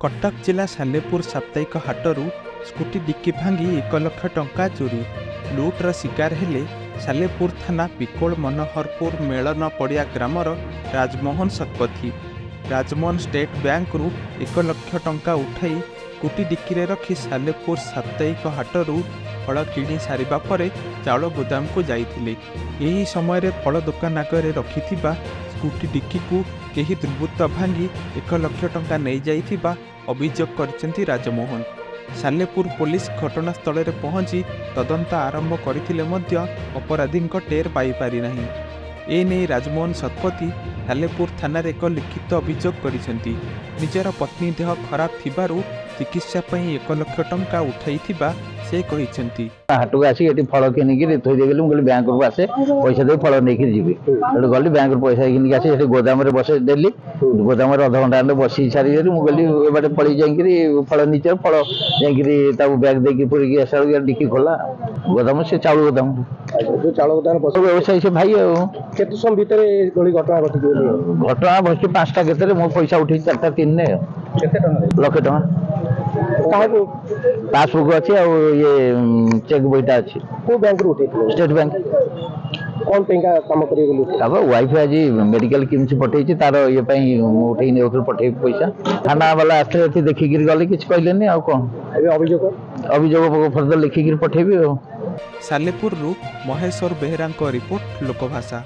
कटक जिला सालेपुर साप्ताहिक हाटरू scooty dicky भांगी 1 लाख टंका चोरी लुट्र शिकार हेले सालेपुर थाना पिकोल मनोहरपुर मेलन पड़िया grammar Rajmohan Satpathy. Rajmohan state bank रु 1 लाख टंका उठाई स्कूटी डिक्की रखी सालेपुर साप्ताहिक हाटरू फल किणी सारिबा परे चाउल गोदाम को जाइथिले। एही समय फल दुकान आगे रखिथिबा स्कूटी डिक्की को केही दुर्बृत्त भांगी 1 लाख टंका नहीं जाइथिबा अभियोग करछन्ती राजमोहन। सालेपुर पुलिस घटनास्थल में पहुंची तदंत आरंभ करथिले मध्य अपराधीक टेर पाई पारि नाही। एने राजमोहन शतपथी सालेपुर थाना एक लिखित अभियोग करिसेंती। निजर पत्नी देह खराब थिबारु चिकित्सा पई 1 लाख टंका उठाइथिबा से कहिसेंती। हाट को आसी एटी फल किनिकी थोई देगली मुझे बैंक को आसे पैसा दे फल नहीं जीवी तो गली बैंक पैसा किनिक आसे गोदाम रे बसे डेली गोदाम रे आधा घंटा बसी सारी मुझे बाटे पड़ी जाइए फल नीचे फल जाइए बैग देकी पूरी आसा डिक्की खोला गोदाम से चाउल गोदाम जो चाउल गोदाम व्यवसायी से भाई केते सम भीतर घटना घटना 5टा केते मो पैसा उठी 4टा 3 ने लाख टका पासबुक अच्छी ये चेक बईटा अच्छी को बैंक रू उठे स्टेट बैंक कौन पेंगा काम करिए बोली वाइफ आज मेडिकल किमसी पठेई तार ये उठे नहीं पठे पैसा थाना वाला आसते देखिक गले कि कहले आ कौन अभियोग फर्दर लिखिक पठेबी। सालेपुर महेश्वर बेहरा रिपोर्ट लोकभाषा।